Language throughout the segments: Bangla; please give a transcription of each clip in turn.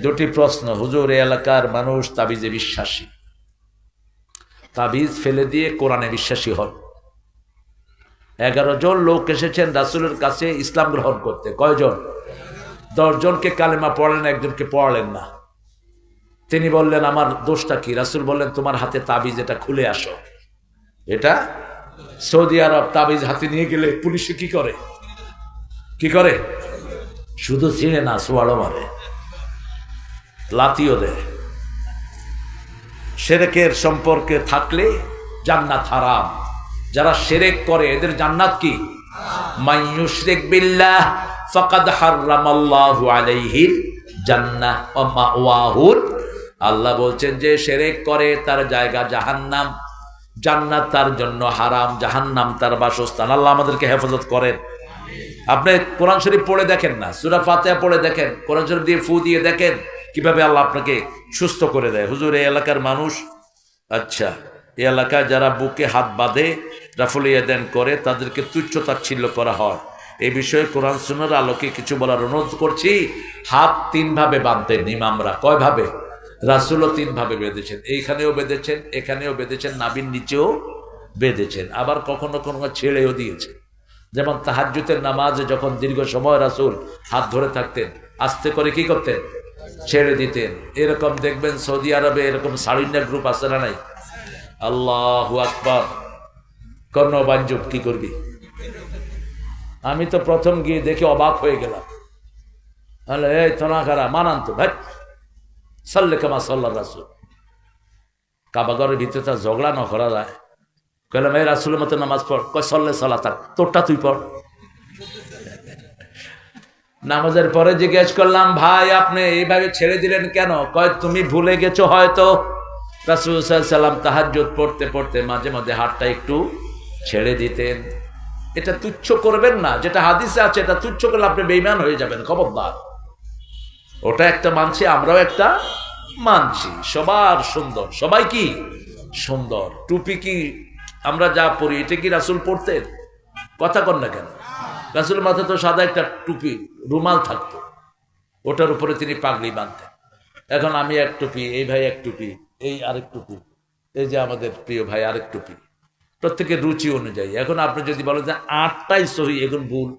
দুটি প্রশ্ন। হুজুর, এই এলাকার মানুষ তাবিজে বিশ্বাসী, তাবিজ ফেলে দিয়ে কোরআনে বিশ্বাসী হন। 11 জন লোক এসেছেন রাসূলের কাছে ইসলাম গ্রহণ করতে। কয়জন? 10 জনকে কালেমা পড়ালেন, একজনকে পড়ালেন না। তিনি বললেন আমার দোষটা কি? রাসূল বললেন তোমার হাতে তাবিজ, এটা খুলে আসো। এটা সৌদি আরব, তাবিজ হাতে নিয়ে গেলে পুলিশে কি করে? কি করে? শুধু ছিঁড়ে না, সোয়াড়ো মারে, লাতিও দেয়। শিরকের সম্পর্কে থাকলে জান্নাত হারাম। যারা শিরক করে এদের জান্নাত কি? মাইয়ুশরিক বিল্লাহ ফাকাদ হারামাল্লাহু আলাইহিল জান্নাহ ওয়া মাওয়াহুল। আল্লাহ বলছেন যে শিরক করে তার জায়গা জাহান্নাম, জান্নাত তার জন্য হারাম, জাহান্নাম তার বাসস্থান। আল্লাহ আমাদেরকে হেফাজত করেন। আপনি কোরআন শরীফ পড়ে দেখেন না, সূরা ফাতিহা পড়ে দেখেন, কোরআন শরীফ দিয়ে ফু দিয়ে দেখেন কিভাবে আল্লাহ আপনাকে সুস্থ করে দেয়। হুজুর, এই এলাকার মানুষ, আচ্ছা, এই এলাকায় যারা বুকে হাত বাঁধে, রাফুল ইয়াদান করে, তাদেরকে তুচ্ছ তাচ্ছিল্য করা হয়। এই বিষয়ে কোরআন সুন্নাহর আলোকে কিছু বলার অনুরোধ করছি। হাত 3 ভাবে বাঁধতেন ইমামরা। কয় ভাবে? রাসূলও 3 ভাবে বেঁধেছেন। এইখানেও বেঁধেছেন, এখানেও বেঁধেছেন, নাভির নিচেও বেঁধেছেন, আবার কখনো কখনো ছেড়েও দিয়েছেন। যেমন তাহাজ্জুদের নামাজে যখন দীর্ঘ সময় রাসূল হাত ধরে থাকতেন, আস্তে করে কি করতেন? ছেড়ে দিতেন। এরকম দেখবেন সৌদি আরবে এরকম সাড়িনা গ্রুপ আছে না নাই? আল্লাহু আকবার। কর্ণবাঞ্জুব কি করবি? আমি তো প্রথম গিয়ে দেখে অবাক হয়ে গেলাম। এই তোনা খারা মানান তো ভাই, সাল্লে কামা সাল্লা রাসূল। কাবাগরের ভিতরে তার ঝগড়া না করা যায়। কইলাম এই রাসূলের মতো নামাজ পড়। কয় সল্লে সালাতাক, তোরটা তুই পড়। নামাজের পরে জিজ্ঞেস করলাম ভাই আপনি এইভাবে ছেড়ে দিলেন কেন? কয় তুমি ভুলে গেছো হয়তো। রাসূল সাল্লাল্লাহু আলাইহি ওয়াসাল্লাম তাহাজ্জুদ পড়তে পড়তে মাঝে মাঝে হাতটা একটু ছেড়ে দিতেন। এটা তুচ্ছ করবেন না, যেটা হাদিসে আছে এটা তুচ্ছ করলে আপনি বেঈমান হয়ে যাবেন, খবরদার। ওটা একটা মানছি, আমরাও একটা মানছি। সবার সুন্দর, সবাই কি সুন্দর। টুপি কি আমরা যা পরি এটা কি রাসূল পরতেন? কথা কন না কেন? রাসূলের মাথায় তো সাদা একটা টুপি, রুমাল থাকতো, ওটার উপরে তিনি পাগড়ি বাঁধতেন। এখন আমি এক টুপি, এই ভাই এক টুপি, এই আরেক টুপি, এই যে আমাদের প্রিয় ভাই আরেক টুপি। প্রত্যেকের রুচি অনুযায়ী। এখন আপনি যদি বলেন যে 8টাই সহি, এখন ভুল,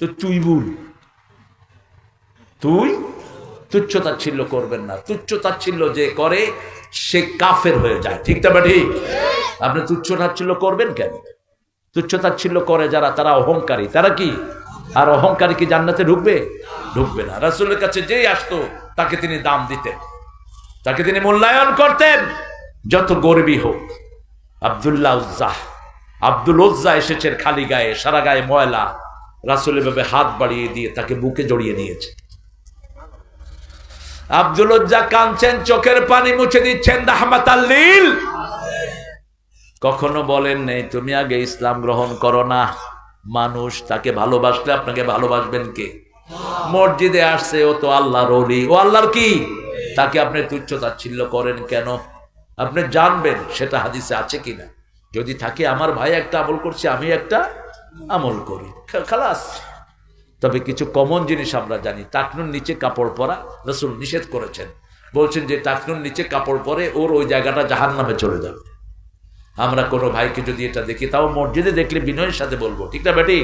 তো তুই ভুল। তুই তুচ্ছ তাচ্ছিল্য করবেন না। তুচ্ছ তাচ্ছিল্য যে করে সে কাফের হয়ে যায়। ঠিক না বা ঠিক? আপনি তুচ্ছ তাচ্ছিল্য করবেন কেন? তুচ্ছ তাচ্ছিল্য করে যারা, তারা অহংকারী। তারা কি? আর অহংকারী কি জান্নাতে ঢুকবে? ঢুকবে না। রাসূলের কাছে যেই আসতো তাকে তিনি দাম দিতেন, তাকে তিনি মূল্যায়ন করতেন, যত গরিবই হোক। আব্দুল উজ্জা এসেছেন খালি গায়ে, সারা গায়ে ময়লা, রাসূল এভাবে হাত বাড়িয়ে দিয়ে তাকে বুকে জড়িয়ে নিয়েছে। আব্দুল উজ্জা কাঁদছেন, চোখের পানি মুছে দিচ্ছেন, রাহমাতাল লিল। কখনো বলেন নেই তুমি আগে ইসলাম গ্রহণ করো না। মানুষ তাকে ভালোবাসলে আপনাকে ভালোবাসবেন কে? মসজিদে আসছে, ও তো আল্লাহর ওলি, ও আল্লাহর কি? তাকে আপনি তুচ্ছ তাচ্ছিল্য করেন কেন? আপনি জানবেন সেটা হাদিসে আছে কিনা। যদি থাকে, আমার ভাই একটা আমল করছে, আমি একটা আমল করি, খালাস। তবে কিছু কমন জিনিস আমরা জানি। টাকনুর নিচে কাপড় পরা রাসূল নিষেধ করেছেন। বলছেন যে টাকনুর নিচে কাপড় পরে ওর ওই জায়গাটা জাহান্নামে চলে যাবে। আমরা কোনো ভাইকে যদি এটা দেখি, তাও মসজিদে দেখলে বিনয়ের সাথে বলবো, ঠিক না বেটি?